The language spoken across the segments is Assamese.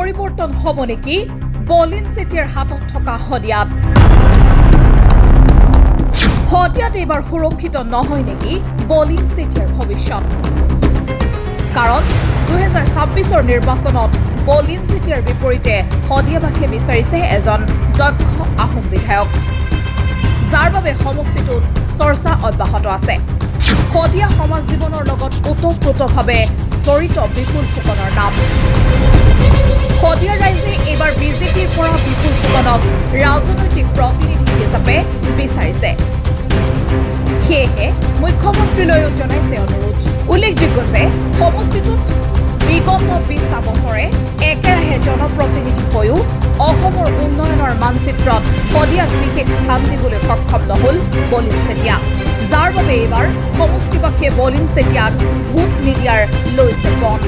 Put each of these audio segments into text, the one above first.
পৰিৱৰ্তন হ'ব নেকি বলিন চেতিয়াৰ হাতত থকা শদিয়াত? শদিয়াত এইবাৰ সুৰক্ষিত নহয় নেকি বলিন চেতিয়াৰ ভৱিষ্যত? কাৰণ 2026 নিৰ্বাচনত বলিন চেতিয়াৰ বিপৰীতে শদিয়াবাসীয়ে বিচাৰিছে এজন দক্ষ আহোম বিধায়ক, যাৰ বাবে সমষ্টিটোত চৰ্চা অব্যাহত আছে। শদিয়া সমাজ জীৱনৰ লগত ওতঃপ্ৰোতভাৱে জড়িত বিপুল ফুকনৰ নাম। শদিয়া ৰাইজে এইবাৰ বিজেপিৰ পৰা বিপুল ফুকনক ৰাজনৈতিক প্ৰতিনিধি হিচাপে বিচাৰিছে। সেয়েহে মুখ্যমন্ত্ৰীলৈও জনাইছে অনুৰোধ। উল্লেখযোগ্য যে সমষ্টিটোত বিগত 20টা বছৰে একেৰাহে জনপ্ৰতিনিধি হৈও অসমৰ উন্নয়নৰ মানচিত্ৰত শদিয়াক বিশেষ স্থান দিবলৈ সক্ষম নহল বলিন চেতিয়া, যাৰ বাবে এইবাৰ সমষ্টিবাসীয়ে বলিন চেতিয়াক ভোট নিদিয়াৰ লৈছে পণ।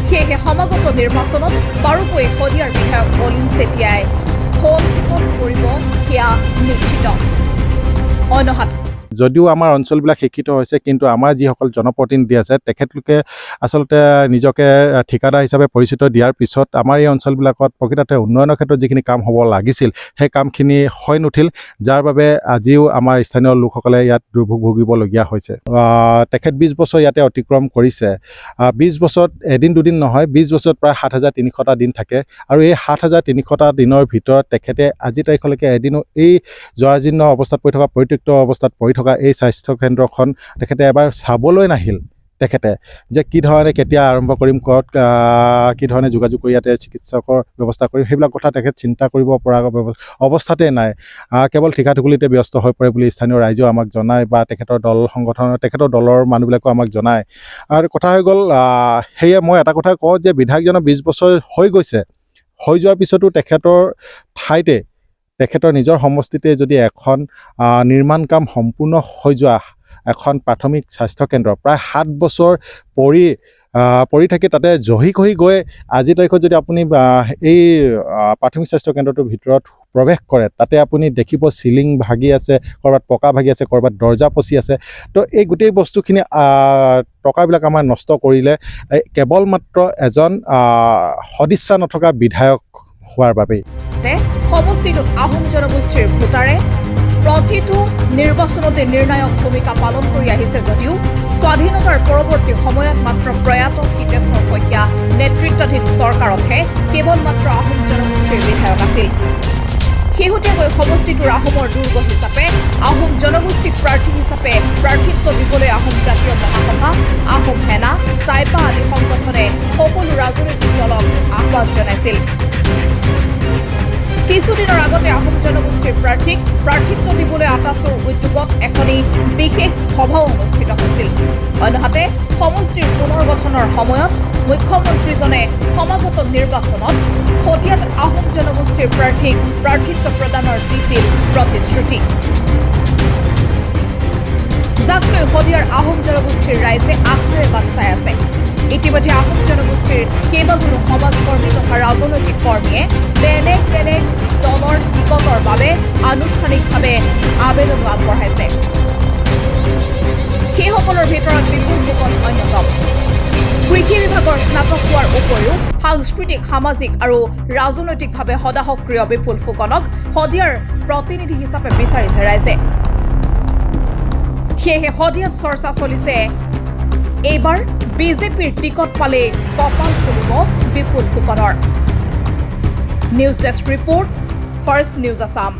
সেয়েহে সমাগত নিৰ্বাচনত বাৰুকৈ শদিয়াৰ বিধায়ক বলিন চেতিয়াই ফল ঠিকন কৰিব সেয়া নিশ্চিত। অন্যহাতে যদিও আমাৰ অঞ্চলবিলাক শিক্ষিত হৈছে, কিন্তু আমাৰ যিসকল জনপ্ৰতিনিধি আছে তেখেতলোকে আচলতে নিজকে ঠিকাদাৰ হিচাপে পৰিচিত দিয়াৰ পিছত আমাৰ এই অঞ্চলবিলাকত প্ৰকৃততে উন্নয়নৰ ক্ষেত্ৰত যিখিনি কাম হ'ব লাগিছিল সেই কামখিনি হৈ নুঠিল, যাৰ বাবে আজিও আমাৰ স্থানীয় লোকসকলে ইয়াত দুৰ্ভোগ ভুগিবলগীয়া হৈছে। তেখেত 20 বছৰ ইয়াতে অতিক্ৰম কৰিছে। 20 বছৰত এদিন দুদিন নহয়, 20 বছৰত প্ৰায় 7,300টা দিন থাকে, আৰু এই 7,300টা দিনৰ ভিতৰত তেখেতে আজি তাৰিখলৈকে এদিনো এই জৰাজীৰ্ণ অৱস্থাত পৰি থকা পৰিত্যক্ত অৱস্থাত পৰি থকা এই স্বাস্থ্য কেন্দ্ৰখন তেখেতে এবাৰ চাবলৈ নাহিল। তেখেতে যে কি ধৰণে কেতিয়া আৰম্ভ কৰিম, ক'ত কি ধৰণে যোগাযোগ কৰি ইয়াতে চিকিৎসকৰ ব্যৱস্থা কৰিম, সেইবিলাক কথা তেখেত চিন্তা কৰিব পৰা অৱস্থাতে নাই। কেৱল ঠিকাঠুকুলিতে ব্যস্ত হৈ পৰে বুলি স্থানীয় ৰাইজেও আমাক জনায়, বা তেখেতৰ দল সংগঠনৰ তেখেতৰ দলৰ মানুহবিলাকেও আমাক জনায়। আৰু কথা হৈ গ'ল, সেয়ে মই এটা কথা কওঁ যে বিধায়কজনৰ 20 বছৰ হৈ গৈছে, হৈ যোৱাৰ পিছতো তেখেতৰ ঠাইতে তেখেতৰ নিজৰ সমষ্টিতে যদি এখন নিৰ্মাণ কাম সম্পূৰ্ণ হৈ যোৱা এখন প্ৰাথমিক স্বাস্থ্যকেন্দ্ৰ প্ৰায় 7 বছৰ পৰি থাকি তাতে জহি কহি গৈ আজি তাৰিখত যদি আপুনি এই প্ৰাথমিক স্বাস্থ্যকেন্দ্ৰটোৰ ভিতৰত প্ৰৱেশ কৰে, তাতে আপুনি দেখিব চিলিং ভাগি আছে, ক'ৰবাত পকা ভাগি আছে, ক'ৰবাত দৰ্জা পচি আছে। তো এই গোটেই বস্তুখিনি টকাবিলাক আমাৰ নষ্ট কৰিলে কেৱল মাত্ৰ এজন সদিচ্ছা নথকা বিধায়ক হোৱাৰ বাবেই। সমষ্টিটোত আহোম জনগোষ্ঠীৰ ভোটাৰে প্ৰতিটো নিৰ্বাচনতে নিৰ্ণায়ক ভূমিকা পালন কৰি আহিছে যদিও স্বাধীনতাৰ পৰৱৰ্তী সময়ত মাত্ৰ প্ৰয়াত হিতেশ্বৰ শইকীয়া নেতৃত্বাধীন চৰকাৰতহে কেৱল মাত্ৰ আহোম জনগোষ্ঠীৰ বিধায়ক আছিল। শেহতীয়াকৈ সমষ্টিটোৰ আহোমৰ দুৰ্গ হিচাপে আহোম জনগোষ্ঠীক প্ৰাৰ্থী হিচাপে প্ৰাৰ্থিত্ব দিবলৈ আহোম জাতীয় মহাসভা, আহোম সেনা, টাইপা আদি সংগঠনে সকলো ৰাজনৈতিক দলক আহ্বান জনাইছিল। কিছুদিনৰ আগতে আহোম জনগোষ্ঠীৰ প্ৰাৰ্থীক প্ৰাৰ্থিত্ব দিবলৈ আটাচুৰ উদ্যোগত এখনি বিশেষ সভাও অনুষ্ঠিত হৈছিল। অন্যহাতে সমষ্টিৰ পুনৰ্গঠনৰ সময়ত মুখ্যমন্ত্ৰীজনে সমাগত নিৰ্বাচনত শদিয়াত আহোম জনগোষ্ঠীৰ প্ৰাৰ্থীক প্ৰাৰ্থিত্ব প্ৰদানৰ দিছিল প্ৰতিশ্ৰুতি, যাক লৈ শদিয়াৰ আহোম জনগোষ্ঠীৰ ৰাইজে আশাৰে বাট চাই আছে। ইতিমধ্যে আহোম জনগোষ্ঠীৰ কেইবাজনো সমাজকৰ্মী তথা ৰাজনৈতিক কৰ্মীয়ে বেলেগ বেলেগ দলৰ টিকটৰ বাবে আনুষ্ঠানিকভাৱে আবেদন আগবঢ়াইছে। সেইসকলৰ ভিতৰত বিপুল ফুকন অন্যতম। কৃষি বিভাগৰ স্নাতক হোৱাৰ উপৰিও সাংস্কৃতিক, সামাজিক আৰু ৰাজনৈতিকভাৱে সদা সক্ৰিয় বিপুল ফুকনক শদিয়াৰ প্ৰতিনিধি হিচাপে বিচাৰিছে ৰাইজে। সেয়েহে শদিয়াত চৰ্চা চলিছে এইবাৰ বিজেপিৰ টিকট পালে কপাল খুলিব বিপুল ফুকনৰ। News desk report, first news Assam.